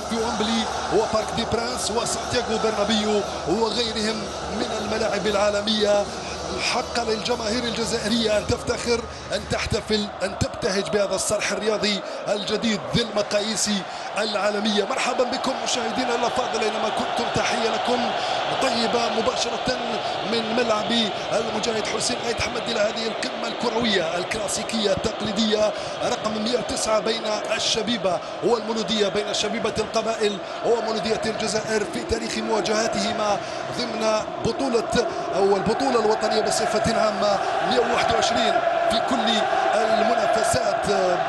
في ومبلي وبارك دي برانس وسانتياغو برنابيو وغيرهم من الملاعب العالمية. حقا للجماهير الجزائرية أن تفتخر، أن تحتفل، أن تبتهج بهذا الصرح الرياضي الجديد ذي المقاييس العالمية. مرحبا بكم مشاهدينا الأفاضل أينما كنتم، تحية لكم طيبة مباشرة من ملعب المجاهد حسين أيد حمد إلى هذه القمة الكروية الكلاسيكية التقليدية رقم 109 بين الشبيبة والمولودية، بين شبيبة القبائل ومولودية الجزائر في تاريخ مواجهاتهما ضمن بطولة أو البطولة الوطنية بصفة عامة 121 في كل المنافسات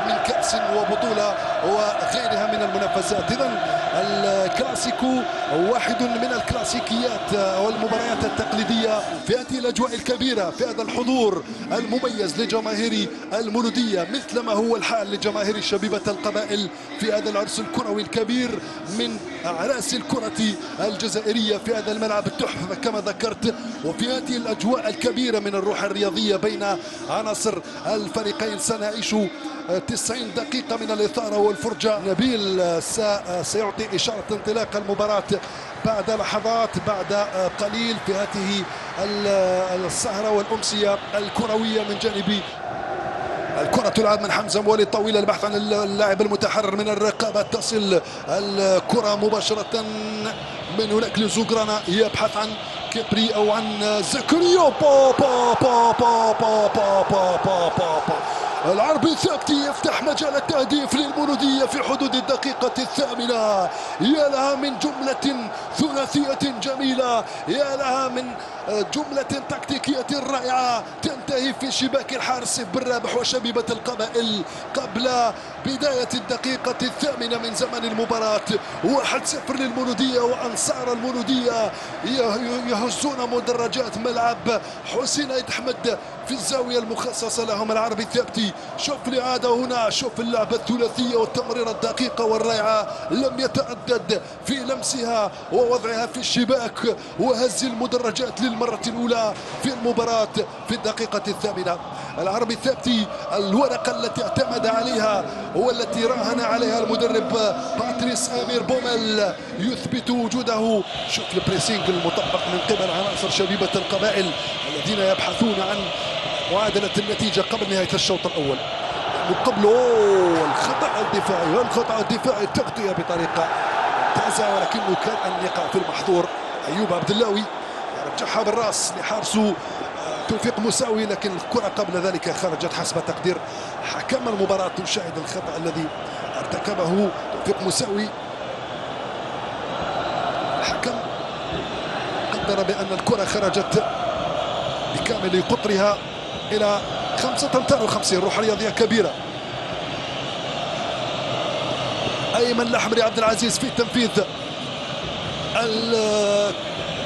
من كأس وبطولة وغيرها من المنافسات. إذن الكلاسيكو واحد من الكلاسيكيات والمباريات التقليدية في هذه الأجواء الكبيرة، في هذا الحضور المميز لجماهير المولودية مثل ما هو الحال لجماهير شبيبة القبائل في هذا العرس الكروي الكبير من أعراس الكرة الجزائرية في هذا الملعب التحفة كما ذكرت، وفي هذه الأجواء الكبيرة من الروح الرياضية بين عناصر الفريقين. سنعيش 90 دقيقة من الإثارة والفرجة. نبيل سيعطي إشارة انطلاق المباراة بعد لحظات، بعد قليل، في هذه السهرة والأمسية الكروية. من جانب الكرة تلعب من حمزة مولي طويلة، البحث عن اللاعب المتحرر من الرقابة، تصل الكرة مباشرة من هناك لزوغرانا يبحث عن كبري أو عن زكريا. العربي ثابتي يفتح مجال التهديف للمولودية في حدود الدقيقة الثامنة. يا لها من جملة ثلاثية جميلة، يا لها من جملة تكتيكية رائعة تنتهي في شباك الحارس بالرابح وشبيبة القبائل قبل بداية الدقيقة الثامنة من زمن المباراة. 1-0 للمولودية، وأنصار المولودية يهزون مدرجات ملعب حسين أيد حمد في الزاوية المخصصة لهم. العربي الثابتي شوف الإعادة هنا، شوف اللعبة الثلاثية والتمريرة الدقيقة والرائعة، لم يتردد في لمسها ووضعها في الشباك وهز المدرجات للمرة الأولى في المباراة في الدقيقة الثامنة. العربي الثابتي الورقة التي اعتمد عليها والتي راهن عليها المدرب باتريس أمير بومل يثبت وجوده. شوف البريسينج المطبق من قبل عناصر شبيبة القبائل الذين يبحثون عن معادلة النتيجة قبل نهاية الشوط الأول. قبل الخطأ الدفاعي التغطية بطريقة ممتازة، ولكنه كان أن يقع في المحظور. أيوب عبد اللاوي رجعها بالراس لحارسه توفيق مساوي، لكن الكرة قبل ذلك خرجت حسب تقدير حكم المباراة. تشاهد الخطأ الذي ارتكبه توفيق مساوي. الحكم قدر بأن الكرة خرجت بكامل قطرها إلى 5 أمتار و50. روح رياضية كبيرة. أيمن الأحمري عبد العزيز في تنفيذ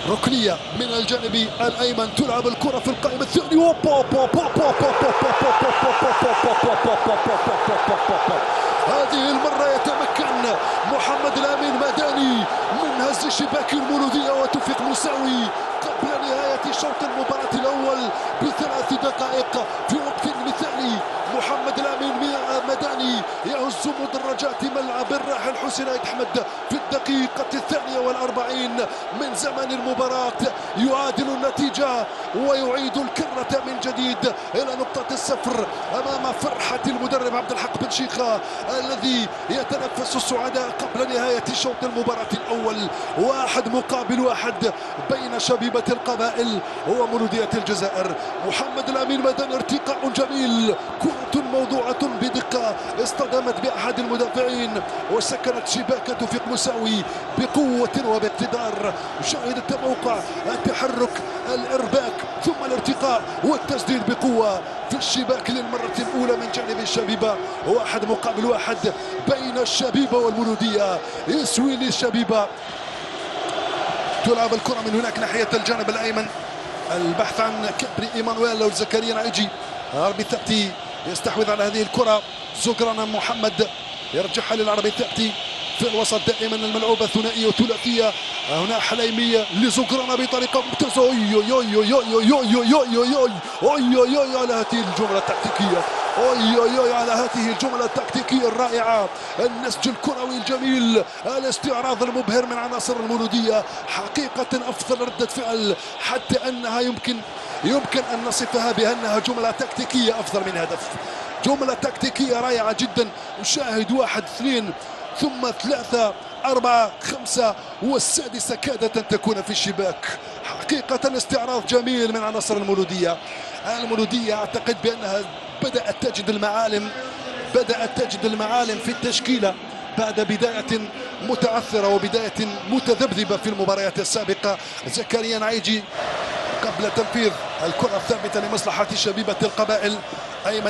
الركنية من الجانب الأيمن. تلعب الكرة في القائم الثاني. هذه المرة يتمكن محمد الأمين مداني من هز شباك المولودية وتوفيق مساوي قبل نهاية شوط المباراة الأول ب3 دقائق في وقت مثالي. محمد الأمين مداني يهز مدرجات ملعب الراحل حسين أيد حمد في الدقيقة 42 من زمن المباراة، يعادل النتيجة ويعيد الكرة من جديد إلى نقطة الصفر أمام فرحة المدرب عبد الحق بن شيخة الذي يتنفس السعداء قبل نهاية شوط المباراة الأول. 1-1 بين شبيبة القبائل ومولودية الجزائر. محمد الأمين مداني ارتقاء جميل، كرة موضوعة بدقة اصطدمت بأحد المدافعين وسكنت شباك توفيق مساوي بقوة وباقتدار. شاهد التموقع، التحرك، الإرباك، ثم الارتقاء والتسديد بقوة في الشباك للمرة الأولى من جانب الشبيبة. 1-1 بين الشبيبة والمولودية. يسوي للشبيبة. تلعب الكرة من هناك ناحية الجانب الأيمن، البحث عن كبري إيمانويل أو زكريا نعيجي. العربي الثابتي يستحوذ على هذه الكرة. زوغرانا محمد يرجعها للعربي الثابتي في الوسط. دائما الملعوبة ثنائية وثلاثية. هنا حليمية لزوغرانا بطريقة ممتازة. على هذه الجملة التكتيكية أوي على هذه الجملة التكتيكية الرائعة، النسج الكروي الجميل، الاستعراض المبهر من عناصر المولودية. حقيقة أفضل ردة فعل، حتى أنها يمكن أن نصفها بأنها جملة تكتيكية أفضل من هدف. جملة تكتيكية رائعة جدا. نشاهد 1 2 ثم 3 4 5 والسادسة كادت أن تكون في الشباك. حقيقة استعراض جميل من عناصر المولودية. المولودية أعتقد بأنها بدأت تجد المعالم في التشكيلة بعد بداية متعثرة وبداية متذبذبة في المباريات السابقة. زكريا نعيجي قبل تنفيذ الكرة الثابتة لمصلحة شبيبة القبائل. أيمن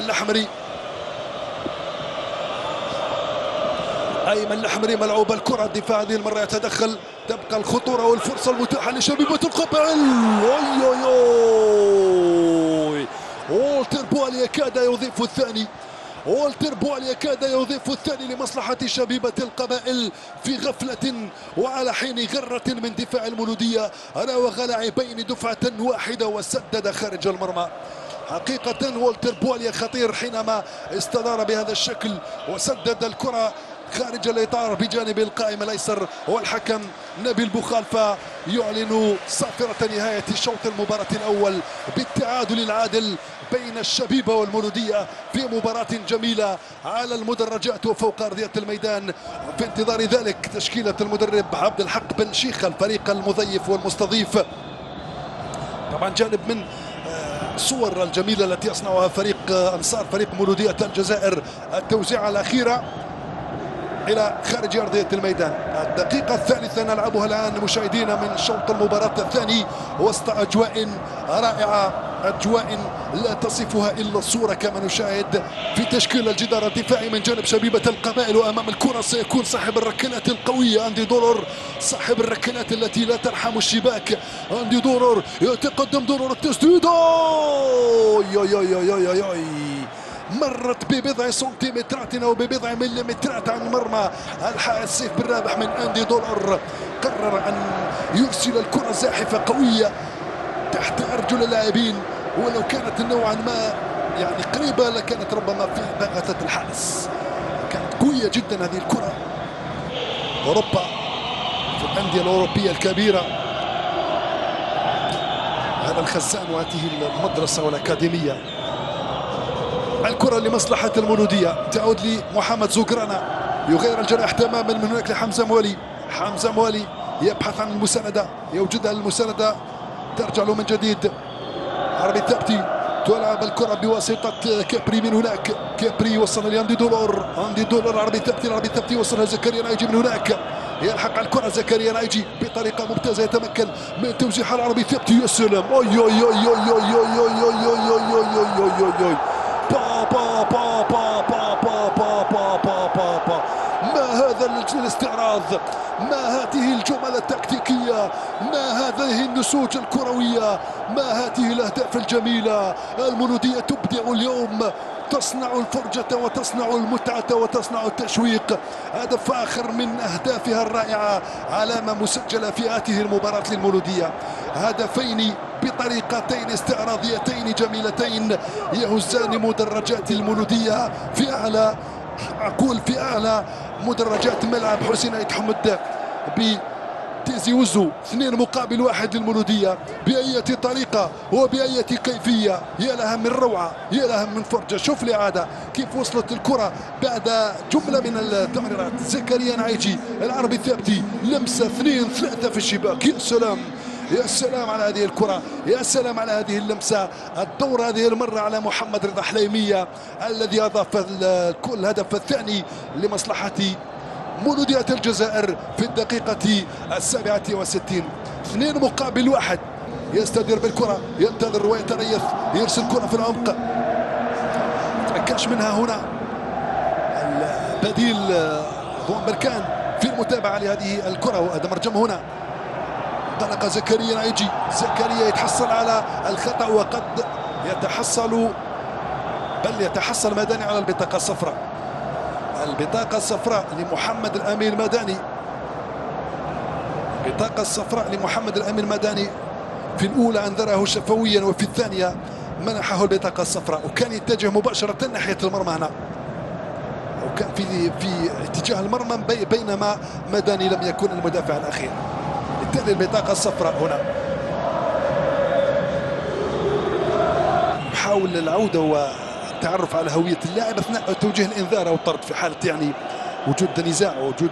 الأحمري ملعوب الكرة. الدفاع هذه المرة يتدخل. تبقى الخطورة والفرصة المتاحة لشبيبة القبائل. والتر بواليا كاد يضيف الثاني لمصلحة شبيبة القبائل في غفلة وعلى حين غرة من دفاع المولودية. راوغ لاعبين دفعة واحدة وسدد خارج المرمى. حقيقة والتر بواليا خطير حينما استدار بهذا الشكل وسدد الكرة خارج الإطار بجانب القائم الأيسر. والحكم نبيل بوخالفة يعلن صافرة نهاية شوط المباراة الأول بالتعادل العادل بين الشبيبة والمولودية في مباراة جميلة على المدرجات وفوق أرضية الميدان. في انتظار ذلك تشكيلة المدرب عبد الحق بن شيخة، الفريق المضيف والمستضيف. طبعا جانب من الصور الجميلة التي يصنعها فريق أنصار فريق مولودية الجزائر، التوزيعة الأخيرة إلى خارج أرضية الميدان. الدقيقة الثالثة نلعبها الآن مشاهدينا من شوط المباراة الثاني وسط أجواء رائعة، أجواء لا تصفها إلا الصورة كما نشاهد في تشكيل الجدار الدفاعي من جانب شبيبة القبائل. وأمام الكرة سيكون صاحب الركلات القوية أندي دولور، صاحب الركلات التي لا ترحم الشباك. أندي دولور يتقدم، دولور التسديد مرت ببضع سنتيمترات او ببضع مليمترات عن مرمى الحارس سيف بن رابح من اندي دولار. قرر ان يرسل الكره زاحفه قويه تحت ارجل اللاعبين، ولو كانت نوعا ما يعني قريبه لكانت ربما في باغته الحارس. كانت قويه جدا هذه الكره. اوروبا في الانديه الاوروبيه الكبيره، هذا الخزان وهذه المدرسه والاكاديميه. الكرة لمصلحة المولودية تعود لمحمد زوقرانا، يغير الجناح تماما من هناك لحمزة موالي يبحث عن المساندة، يوجدها المساندة ترجع له من جديد. عربي تابتي تلعب الكرة بواسطة كابري من هناك، كابري وصل لأندي دولار، عربي تابتي وصلها زكريا نايجي من هناك، يلحق على الكرة زكريا نايجي بطريقة ممتازة، يتمكن من توزيع العربي تابتي. يا سلام، ما هذا الاستعراض، ما هذه الجمل التكتيكية، ما هذه النسوج الكروية، ما هذه الأهداف الجميلة. المولودية تبدع اليوم، تصنع الفرجة وتصنع المتعة وتصنع التشويق. هدف آخر من أهدافها الرائعة، علامة مسجلة في هذه المباراة للمولودية. هدفين بطريقتين استعراضيتين جميلتين يهزان مدرجات المولودية في أعلى مدرجات ملعب حسين عيد حمد بتيزي وزو. 2-1 للمولودية بأية طريقة وبأية كيفية. يا لها من روعة، يا لها من فرجة. شوف الإعادة كيف وصلت الكرة بعد جملة من التمريرات. زكريا نعيجي، العربي ثابتي، لمسة 2-3 في الشباك. يا سلام، يا سلام على هذه الكرة، يا سلام على هذه اللمسة. الدور هذه المرة على محمد رضا حليمية الذي أضاف الهدف الثاني لمصلحة مولودية الجزائر في الدقيقة 67. 2-1. يستدير بالكرة، ينتظر ويتريث، يرسل كرة في العمق، تمكنش منها هنا البديل ضوان بركان في المتابعة لهذه الكرة. وهذا مرجم هنا، انطلق زكريا نعيجي، زكريا يتحصل على الخطأ وقد يتحصل مداني على البطاقة الصفراء. البطاقة الصفراء لمحمد الأمين مداني، البطاقة الصفراء لمحمد الأمين مداني. في الأولى أنذره شفويا وفي الثانية منحه البطاقة الصفراء وكان يتجه مباشرة ناحية المرمى هنا، وكان في اتجاه المرمى، بينما مداني لم يكن المدافع الأخير. بالتالي البطاقة الصفراء هنا. حاول العودة والتعرف على هوية اللاعب أثناء توجيه الإنذار أو الطرد في حالة يعني وجود نزاع ووجود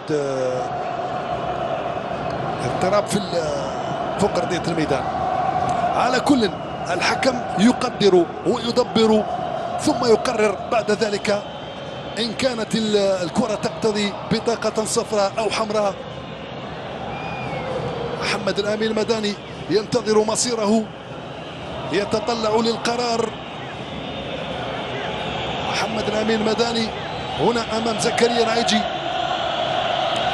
اضطراب فوق أرضية الميدان. على كل الحكم يقدر ويدبر ثم يقرر بعد ذلك إن كانت الكرة تقتضي بطاقة صفراء أو حمراء. محمد الأمين المداني ينتظر مصيره، يتطلع للقرار. محمد الأمين المداني هنا أمام زكريا نعيجي،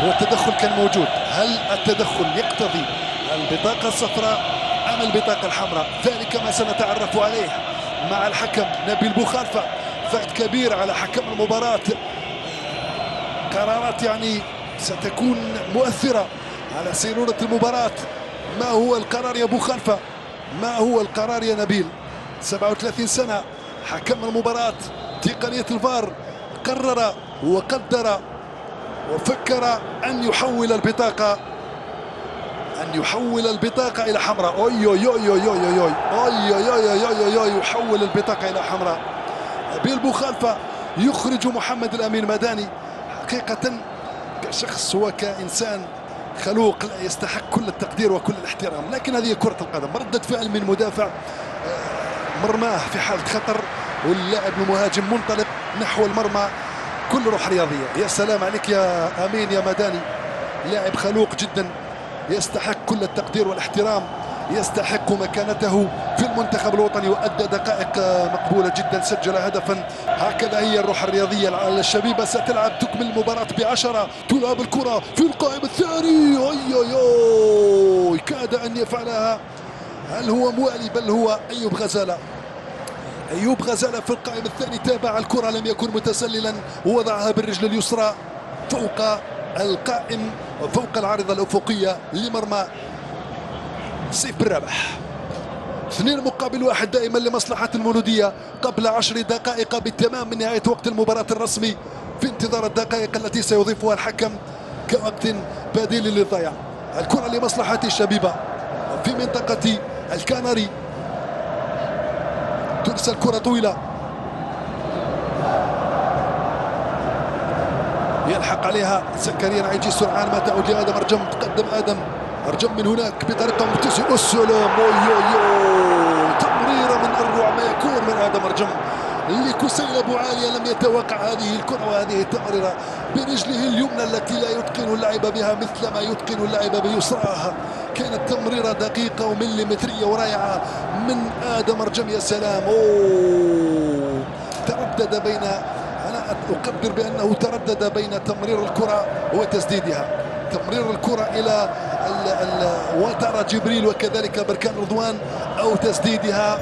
والتدخل كان موجود. هل التدخل يقتضي البطاقة الصفراء أم البطاقة الحمراء؟ ذلك ما سنتعرف عليه مع الحكم نبيل بوخالفة. ضغط كبير على حكم المباراة، قرارات يعني ستكون مؤثرة على سيرورة المباراة. ما هو القرار يا بوخالفة؟ ما هو القرار يا نبيل؟ 37 سنة حكم المباراة، تقنية الفار، قرر وقدر وفكر أن يحول البطاقة إلى حمراء. أوي أوي أوي أوي أوي أوي أوي أوي يحول البطاقة إلى حمراء. نبيل بوخالفة يخرج محمد الأمين المداني. حقيقة كشخص وكإنسان خلوق لا يستحق كل التقدير وكل الاحترام، لكن هذه كرة القدم. ردة فعل من مدافع مرماه في حالة خطر، واللاعب المهاجم منطلق نحو المرمى، كل روح رياضية. يا سلام عليك يا أمين يا مداني، لاعب خلوق جدا يستحق كل التقدير والاحترام، يستحق مكانته في المنتخب الوطني، وأدى دقائق مقبولة جدا، سجل هدفا. هكذا هي الروح الرياضية. الشبيبة ستلعب تكمل المباراة ب10، تلعب الكرة في القائم الثاني. أي كاد أن يفعلها. هل هو موالي؟ بل هو أيوب غزالة. أيوب غزالة في القائم الثاني تابع الكرة، لم يكن متسللا، ووضعها بالرجل اليسرى فوق القائم وفوق العارضة الأفقية لمرمى سيف بالرابح. 2-1 دائما لمصلحة المولودية قبل 10 دقائق بالتمام من نهاية وقت المباراة الرسمي، في انتظار الدقائق التي سيضيفها الحكم كوقت بديل للضياع. الكرة لمصلحة الشبيبة في منطقة الكاناري، ترسل كرة طويلة، يلحق عليها زكريا نعيجي سرعان ما تعود لآدم أرجم. تقدم آدم أرجم من هناك بطريقة متسعة. السلام، تمريرة من أروع ما يكون من آدم أرجم لكسيل أبو عالية. لم يتوقع هذه الكرة وهذه التمريرة برجله اليمنى التي لا يتقن اللعب بها مثل ما يتقن اللعب بيسراها. كانت تمريرة دقيقة ومليمترية ورائعة من آدم أرجم. يا سلام، تردد بين، أنا أقدر بأنه تردد بين تمرير الكرة وتسديدها. تمرير الكرة إلى وترى جبريل وكذلك بركان رضوان، أو تسديدها.